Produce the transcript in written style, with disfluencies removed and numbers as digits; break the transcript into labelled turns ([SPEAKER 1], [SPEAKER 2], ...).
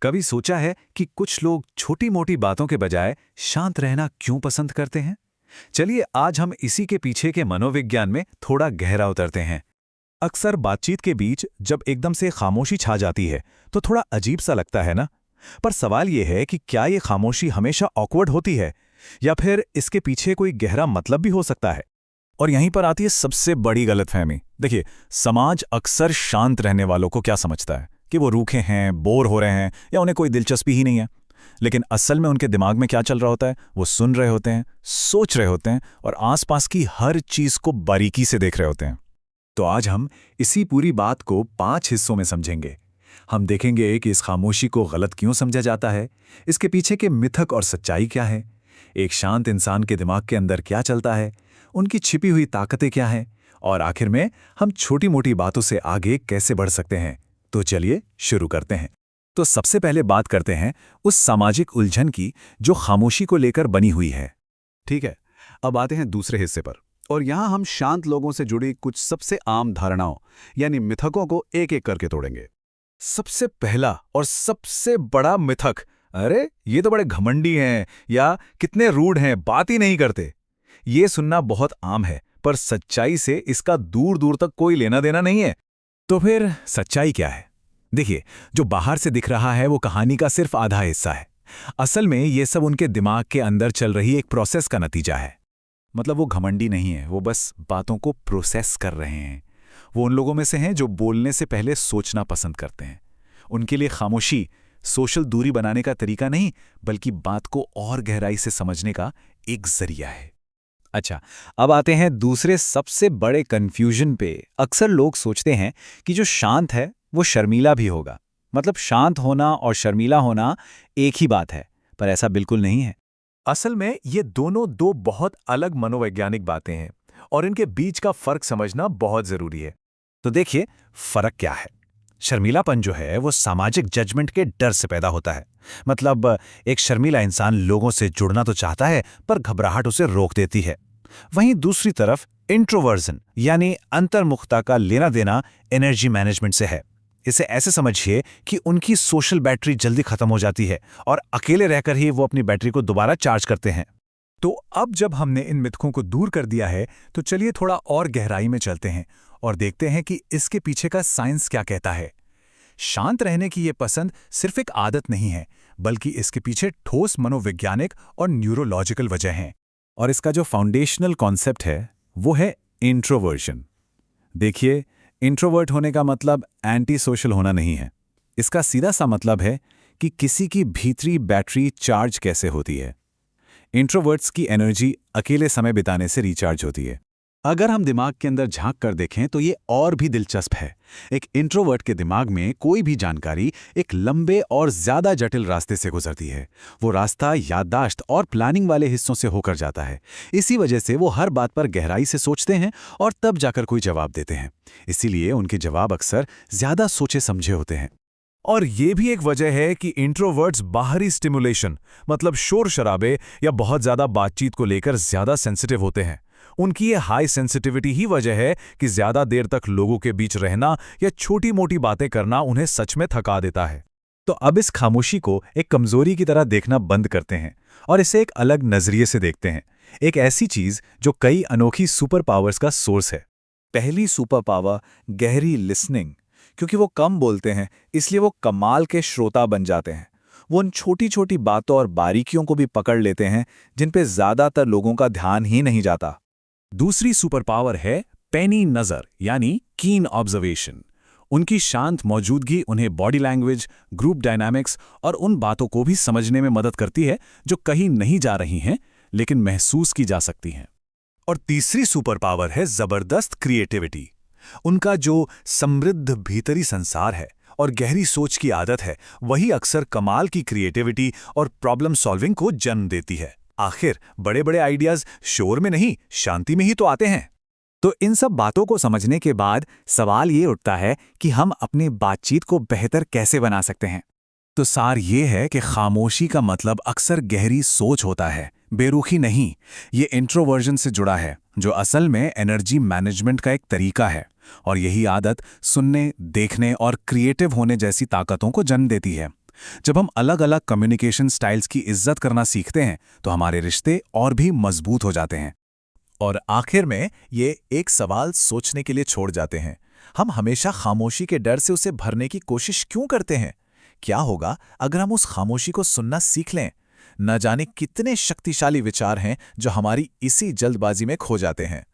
[SPEAKER 1] कभी सोचा है कि कुछ लोग छोटी मोटी बातों के बजाय शांत रहना क्यों पसंद करते हैं? चलिए आज हम इसी के पीछे के मनोविज्ञान में थोड़ा गहरा उतरते हैं। अक्सर बातचीत के बीच जब एकदम से खामोशी छा जाती है तो थोड़ा अजीब सा लगता है ना। पर सवाल यह है कि क्या ये खामोशी हमेशा ऑकवर्ड होती है या फिर इसके पीछे कोई गहरा मतलब भी हो सकता है। और यहीं पर आती है सबसे बड़ी गलतफहमी। देखिए, समाज अक्सर शांत रहने वालों को क्या समझता है कि वो रूखे हैं, बोर हो रहे हैं या उन्हें कोई दिलचस्पी ही नहीं है। लेकिन असल में उनके दिमाग में क्या चल रहा होता है, वो सुन रहे होते हैं, सोच रहे होते हैं और आसपास की हर चीज को बारीकी से देख रहे होते हैं। तो आज हम इसी पूरी बात को 5 हिस्सों में समझेंगे। हम देखेंगे कि इस खामोशी को गलत क्यों समझा जाता है, इसके पीछे के मिथक और सच्चाई क्या है, एक शांत इंसान के दिमाग के अंदर क्या चलता है, उनकी छिपी हुई ताकतें क्या हैं, और आखिर में हम छोटी मोटी बातों से आगे कैसे बढ़ सकते हैं। तो चलिए शुरू करते हैं। तो सबसे पहले बात करते हैं उस सामाजिक उलझन की जो खामोशी को लेकर बनी हुई है।
[SPEAKER 2] ठीक है, अब आते हैं दूसरे हिस्से पर। और यहाँ हम शांत लोगों से जुड़ी कुछ सबसे आम धारणाओं यानी मिथकों को एक एक करके तोड़ेंगे।
[SPEAKER 1] सबसे पहला और सबसे बड़ा मिथक, अरे ये तो बड़े घमंडी हैं या कितने रूड हैं, बात ही नहीं करते। ये सुनना बहुत आम है, पर सच्चाई से इसका दूर दूर तक कोई लेना देना नहीं है। तो फिर सच्चाई क्या है? देखिए, जो बाहर से दिख रहा है वो कहानी का सिर्फ आधा हिस्सा है। असल में ये सब उनके दिमाग के अंदर चल रही एक प्रोसेस का नतीजा है। मतलब वो घमंडी नहीं है, वो बस बातों को प्रोसेस कर रहे हैं। वो उन लोगों में से हैं जो बोलने से पहले सोचना पसंद करते हैं। उनके लिए खामोशी सोशल दूरी बनाने का तरीका नहीं, बल्कि बात को और गहराई से समझने का एक जरिया है। अच्छा, अब आते हैं दूसरे सबसे बड़े कंफ्यूजन पे। अक्सर लोग सोचते हैं कि जो शांत है वो शर्मीला भी होगा। मतलब शांत होना और शर्मीला होना एक ही बात है, पर ऐसा बिल्कुल नहीं है। असल में ये दोनों दो बहुत अलग मनोवैज्ञानिक बातें हैं और इनके बीच का फर्क समझना बहुत जरूरी है। तो देखिए, फर्क क्या है। शर्मीलापन जो है वो सामाजिक जजमेंट के डर से पैदा होता है। मतलब एक शर्मीला इंसान लोगों से जुड़ना तो चाहता है, पर घबराहट उसे रोक देती है। वहीं दूसरी तरफ इंट्रोवर्जन यानी अंतर्मुखता का लेना देना एनर्जी मैनेजमेंट से है। इसे ऐसे समझिए कि उनकी सोशल बैटरी जल्दी खत्म हो जाती है और अकेले रहकर ही वो अपनी बैटरी को दोबारा चार्ज करते हैं। तो अब जब हमने इन मिथकों को दूर कर दिया है, तो चलिए थोड़ा और गहराई में चलते हैं और देखते हैं कि इसके पीछे का साइंस क्या कहता है। शांत रहने की ये पसंद सिर्फ एक आदत नहीं है, बल्कि इसके पीछे ठोस मनोवैज्ञानिक और न्यूरोलॉजिकल वजह हैं। और इसका जो फाउंडेशनल कॉन्सेप्ट है वो है इंट्रोवर्जन। देखिए, इंट्रोवर्ट होने का मतलब एंटी सोशल होना नहीं है। इसका सीधा सा मतलब है कि किसी की भीतरी बैटरी चार्ज कैसे होती है। इंट्रोवर्ट्स की एनर्जी अकेले समय बिताने से रिचार्ज होती है।
[SPEAKER 2] अगर हम दिमाग के अंदर झांक कर देखें तो ये और भी दिलचस्प है। एक इंट्रोवर्ट के दिमाग में कोई भी जानकारी एक लंबे और ज्यादा जटिल रास्ते से गुजरती है। वो रास्ता याददाश्त और प्लानिंग वाले हिस्सों से होकर जाता है। इसी वजह से वो हर बात पर गहराई से सोचते हैं और तब जाकर कोई जवाब देते हैं। इसीलिए उनके जवाब अक्सर ज्यादा सोचे समझे होते हैं।
[SPEAKER 1] और ये भी एक वजह है कि इंट्रोवर्ट्स बाहरी स्टिमुलेशन, मतलब शोर शराबे या बहुत ज्यादा बातचीत को लेकर ज्यादा सेंसिटिव होते हैं। उनकी ये हाई सेंसिटिविटी ही वजह है कि ज्यादा देर तक लोगों के बीच रहना या छोटी मोटी बातें करना उन्हें सच में थका देता है। तो अब इस खामोशी को एक कमजोरी की तरह देखना बंद करते हैं और इसे एक अलग नजरिए से देखते हैं। एक ऐसी चीज जो कई अनोखी सुपर पावर्स का सोर्स है। पहली सुपर पावर, गहरी लिसनिंग। क्योंकि वो कम बोलते हैं, इसलिए वो कमाल के श्रोता बन जाते हैं। वो उन छोटी छोटी बातों और बारीकियों को भी पकड़ लेते हैं जिन पे ज्यादातर लोगों का ध्यान ही नहीं जाता। दूसरी सुपर पावर है पैनी नजर यानी कीन ऑब्जर्वेशन। उनकी शांत मौजूदगी उन्हें बॉडी लैंग्वेज, ग्रुप डायनामिक्स और उन बातों को भी समझने में मदद करती है जो कहीं नहीं जा रही हैं लेकिन महसूस की जा सकती हैं। और तीसरी सुपर पावर है जबरदस्त क्रिएटिविटी। उनका जो समृद्ध भीतरी संसार है और गहरी सोच की आदत है, वही अक्सर कमाल की क्रिएटिविटी और प्रॉब्लम सॉल्विंग को जन्म देती है। आखिर बड़े बड़े आइडियाज शोर में नहीं, शांति में ही तो आते हैं। तो इन सब बातों को समझने के बाद सवाल ये उठता है कि हम अपनी बातचीत को बेहतर कैसे बना सकते हैं। तो सार ये है कि खामोशी का मतलब अक्सर गहरी सोच होता है, बेरुखी नहीं। ये इंट्रोवर्जन से जुड़ा है, जो असल में एनर्जी मैनेजमेंट का एक तरीका है। और यही आदत सुनने, देखने और क्रिएटिव होने जैसी ताकतों को जन्म देती है।
[SPEAKER 2] जब हम अलग अलग कम्युनिकेशन स्टाइल्स की इज्जत करना सीखते हैं तो हमारे रिश्ते और भी मजबूत हो जाते हैं।
[SPEAKER 1] और आखिर में ये एक सवाल सोचने के लिए छोड़ जाते हैं, हम हमेशा खामोशी के डर से उसे भरने की कोशिश क्यों करते हैं? क्या होगा अगर हम उस खामोशी को सुनना सीख लें? न जाने कितने शक्तिशाली विचार हैं जो हमारी इसी जल्दबाजी में खो जाते हैं।